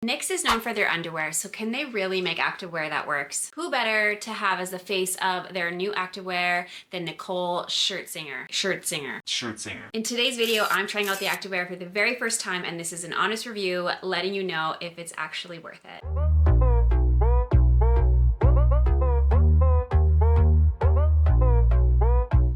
Knix is known for their underwear, so can they really make activewear that works? Who better to have as the face of their new activewear than Nicole Scherzinger? In today's video, I'm trying out the activewear for the very first time, and this is an honest review, letting you know if it's actually worth it.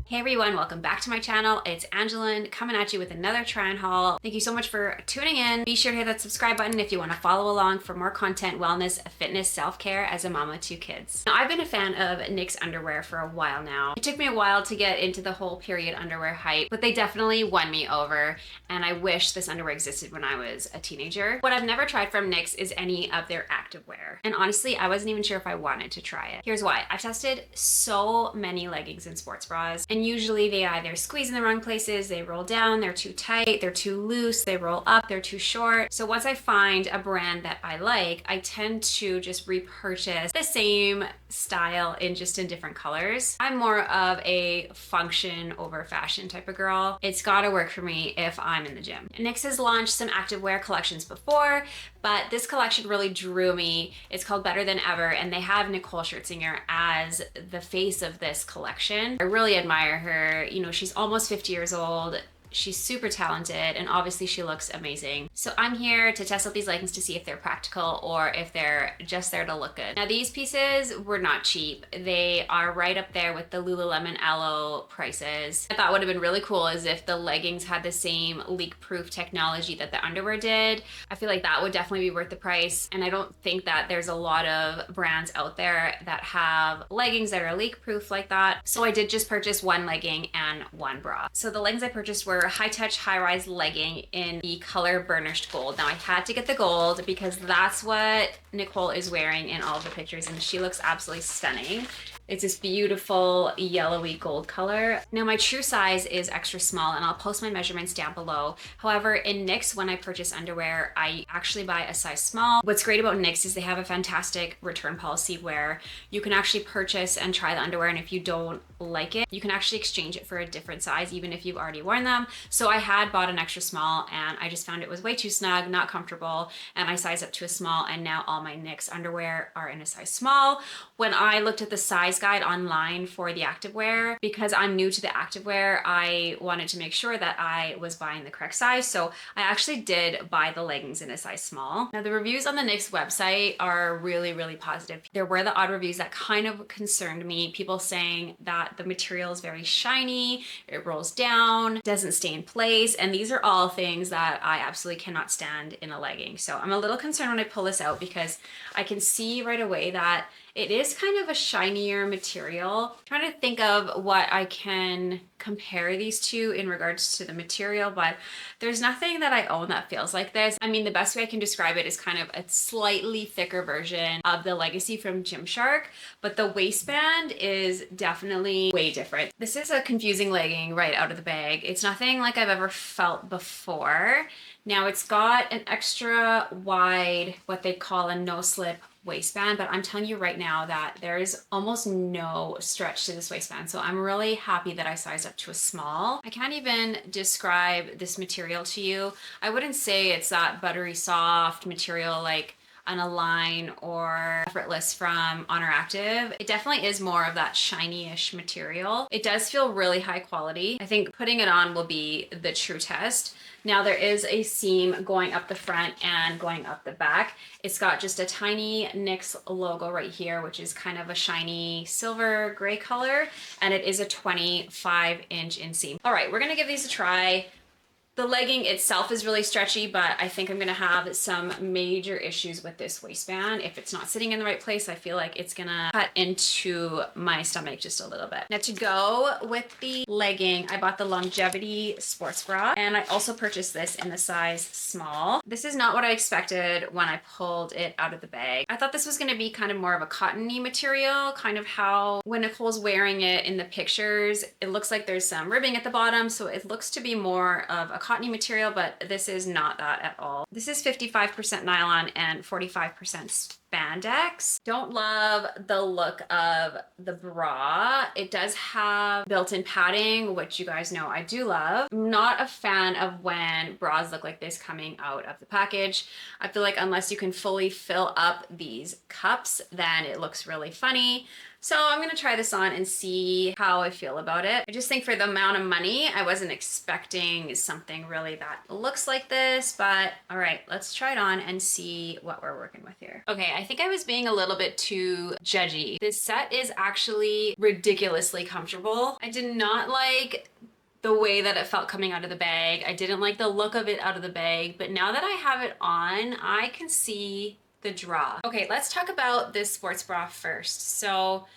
Hey everyone, welcome back to my channel. It's Angelin coming at you with another try on haul. Thank you so much for tuning in. Be sure to hit that subscribe button if you want to follow along for more content, wellness, fitness, self-care as a mama of 2 kids. Now, I've been a fan of Knix underwear for a while now. It took me a while to get into the whole period underwear hype, but they definitely won me over, and I wish this underwear existed when I was a teenager. What I've never tried from Knix is any of their activewear, and honestly, I wasn't even sure if I wanted to try it. Here's why. I've tested so many leggings and sports bras, and usually they either squeeze in the wrong places, they roll down, they're too tight, they're too loose, they roll up, they're too short. So once I find a brand that I like, I tend to just repurchase the same style in different colors. I'm more of a function over fashion type of girl. It's gotta work for me if I'm in the gym. Knix has launched some activewear collections before, but this collection really drew me. It's called Better Than Ever, and they have Nicole Scherzinger as the face of this collection. I really admire her. You know, she's almost 50 years old. She's super talented, and obviously she looks amazing. So I'm here to test out these leggings to see if they're practical or if they're just there to look good. Now, these pieces were not cheap. They are right up there with the Lululemon Aloe prices. I thought would have been really cool is if the leggings had the same leak-proof technology that the underwear did. I feel like that would definitely be worth the price, and I don't think that there's a lot of brands out there that have leggings that are leak-proof like that. So I did just purchase one legging and one bra. So the leggings I purchased were high-touch, high-rise legging in the color burnished gold. Now, I had to get the gold because that's what Nicole is wearing in all of the pictures, and she looks absolutely stunning. It's this beautiful yellowy gold color. Now, my true size is extra small, and I'll post my measurements down below. However, in Knix, when I purchase underwear, I actually buy a size small. What's great about Knix is they have a fantastic return policy where you can actually purchase and try the underwear, and if you don't like it, you can actually exchange it for a different size, even if you've already worn them. So I had bought an extra small, and I just found it was way too snug, not comfortable, and I sized up to a small, and now all my Knix underwear are in a size small. When I looked at the size guide online for the activewear, because I'm new to the activewear, I wanted to make sure that I was buying the correct size. So I actually did buy the leggings in a size small. Now, the reviews on the Knix website are really, really positive. There were the odd reviews that kind of concerned me. People saying that the material is very shiny, it rolls down, doesn't stay in place. And these are all things that I absolutely cannot stand in a legging. So I'm a little concerned when I pull this out because I can see right away that it is kind of a shinier material. I'm trying to think of what I can compare these to in regards to the material, but there's nothing that I own that feels like this. I mean, the best way I can describe it is kind of a slightly thicker version of the Legacy from Gymshark, but the waistband is definitely way different. This is a confusing legging right out of the bag. It's nothing like I've ever felt before. Now, it's got an extra wide, what they call a no-slip waistband, but I'm telling you right now that there is almost no stretch to this waistband. So I'm really happy that I sized up to a small. I can't even describe this material to you. I wouldn't say it's that buttery soft material like an Align or Effortless from Honor Active. It definitely is more of that shiny-ish material. It does feel really high quality. I think putting it on will be the true test. Now, there is a seam going up the front and going up the back. It's got just a tiny Knix logo right here, which is kind of a shiny silver gray color, and it is a 25-inch inseam. All right, we're gonna give these a try. The legging itself is really stretchy, but I think I'm gonna have some major issues with this waistband. If it's not sitting in the right place, I feel like it's gonna cut into my stomach just a little bit. Now, to go with the legging, I bought the Longevity sports bra, and I also purchased this in the size small. This is not what I expected when I pulled it out of the bag. I thought this was gonna be kind of more of a cottony material, kind of how when Nicole's wearing it in the pictures, it looks like there's some ribbing at the bottom, so it looks to be more of a cottony material, but this is not that at all. This is 55% nylon and 45% spandex. Don't love the look of the bra. It does have built-in padding, which you guys know I do love. I'm not a fan of when bras look like this coming out of the package. I feel like unless you can fully fill up these cups, then it looks really funny. So I'm gonna try this on and see how I feel about it. I just think for the amount of money, I wasn't expecting something really that looks like this, but all right, let's try it on and see what we're working with here. Okay, I think I was being a little bit too judgy. This set is actually ridiculously comfortable. I did not like the way that it felt coming out of the bag. I didn't like the look of it out of the bag, but now that I have it on, I can see the draw. Okay, let's talk about this sports bra first. So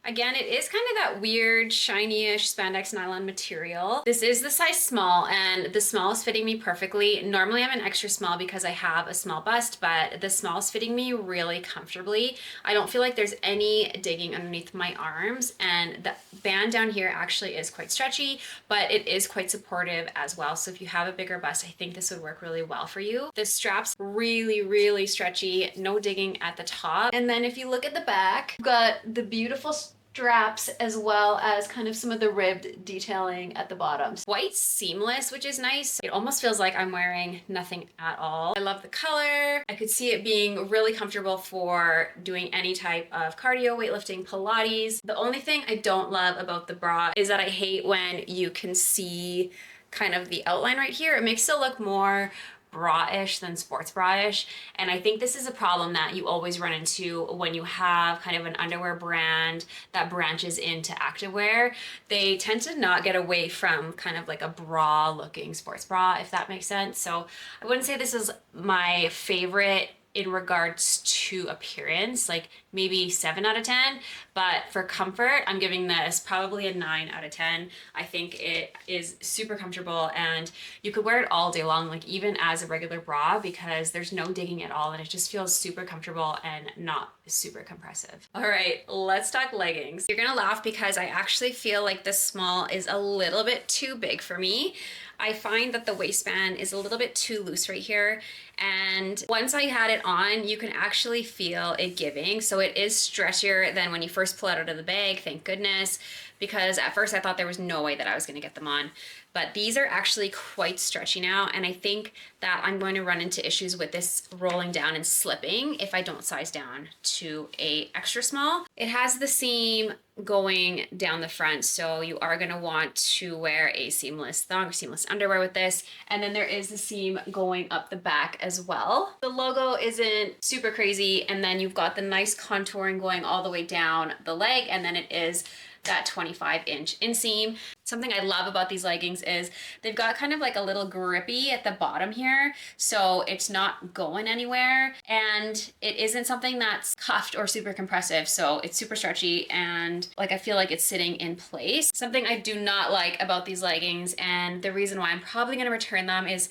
again, it is kind of that weird shiny-ish spandex nylon material. This is the size small, and the small is fitting me perfectly. Normally I'm an extra small because I have a small bust, but the small is fitting me really comfortably. I don't feel like there's any digging underneath my arms, and the band down here actually is quite stretchy, but it is quite supportive as well. So if you have a bigger bust, I think this would work really well for you. The strap's really, really stretchy, no digging at the top. And then if you look at the back, you've got the beautiful straps as well as kind of some of the ribbed detailing at the bottom. Quite seamless, which is nice. It almost feels like I'm wearing nothing at all. I love the color. I could see it being really comfortable for doing any type of cardio, weightlifting, Pilates. The only thing I don't love about the bra is that I hate when you can see kind of the outline right here. It makes it look more bra-ish than sports bra-ish, and I think this is a problem that you always run into when you have kind of an underwear brand that branches into activewear. They tend to not get away from kind of like a bra looking sports bra, if that makes sense. So I wouldn't say this is my favorite in regards to appearance, like maybe 7 out of 10, but for comfort, I'm giving this probably a 9 out of 10. I think it is super comfortable, and you could wear it all day long, like even as a regular bra, because there's no digging at all, and it just feels super comfortable and not super compressive. All right, let's talk leggings. You're gonna laugh because I actually feel like this small is a little bit too big for me. I find that the waistband is a little bit too loose right here, and once I had it on, you can actually feel it giving. So it is stretchier than when you first pull it out of the bag, thank goodness, because at first I thought there was no way that I was gonna get them on. But these are actually quite stretchy now, and I think that I'm going to run into issues with this rolling down and slipping if I don't size down to a extra small. It has the seam going down the front, so you are going to want to wear a seamless thong or seamless underwear with this, and then there is the seam going up the back as well. The logo isn't super crazy, and then you've got the nice contouring going all the way down the leg, and then it is that 25-inch inseam. Something I love about these leggings is they've got kind of like a little grippy at the bottom here, so it's not going anywhere, and it isn't something that's cuffed or super compressive, so it's super stretchy, and like I feel like it's sitting in place. Something I do not like about these leggings, and the reason why I'm probably going to return them, is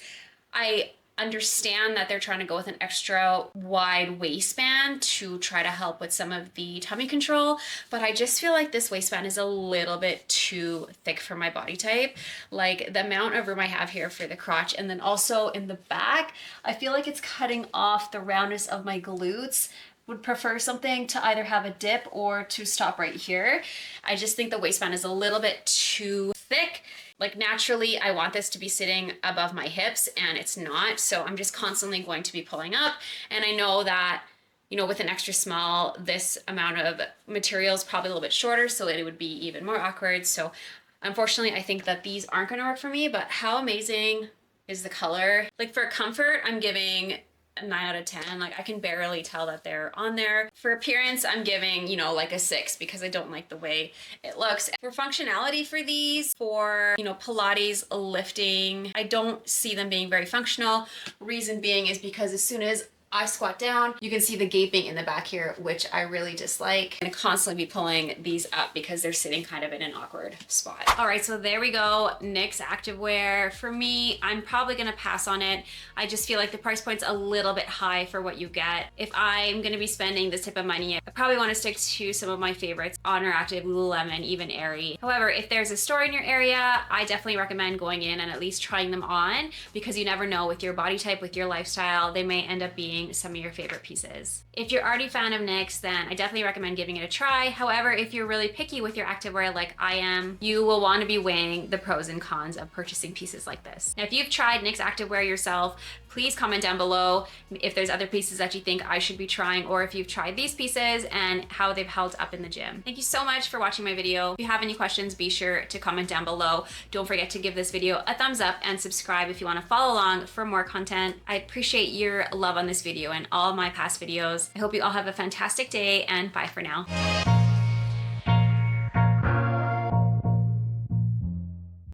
I understand that they're trying to go with an extra wide waistband to try to help with some of the tummy control, but I just feel like this waistband is a little bit too thick for my body type. Like the amount of room I have here for the crotch, and then also in the back, I feel like it's cutting off the roundness of my glutes. Would prefer something to either have a dip or to stop right here. I just think the waistband is a little bit too thick. Like naturally, I want this to be sitting above my hips, and it's not. So I'm just constantly going to be pulling up. And I know that, you know, with an extra small, this amount of material is probably a little bit shorter, so it would be even more awkward. So unfortunately, I think that these aren't going to work for me, but how amazing is the color? Like for comfort, I'm giving 9 out of 10. Like I can barely tell that they're on there. For appearance, I'm giving, you know, like a 6 because I don't like the way it looks. For functionality for these, for, you know, Pilates, lifting, I don't see them being very functional. Reason being is because as soon as I squat down, you can see the gaping in the back here, which I really dislike. I'm gonna constantly be pulling these up because they're sitting kind of in an awkward spot. All right, so there we go, Knix Activewear. For me, I'm probably gonna pass on it. I just feel like the price point's a little bit high for what you get. If I'm gonna be spending this type of money, I probably wanna stick to some of my favorites, Honor Active, Lululemon, even Aerie. However, if there's a store in your area, I definitely recommend going in and at least trying them on, because you never know with your body type, with your lifestyle, they may end up being some of your favorite pieces. If you're already a fan of Knix, then I definitely recommend giving it a try. However, if you're really picky with your activewear like I am, you will want to be weighing the pros and cons of purchasing pieces like this. Now, if you've tried Knix Activewear yourself, please comment down below if there's other pieces that you think I should be trying, or if you've tried these pieces and how they've held up in the gym. Thank you so much for watching my video. If you have any questions, be sure to comment down below. Don't forget to give this video a thumbs up and subscribe if you want to follow along for more content. I appreciate your love on this video and all my past videos. I hope you all have a fantastic day, and bye for now.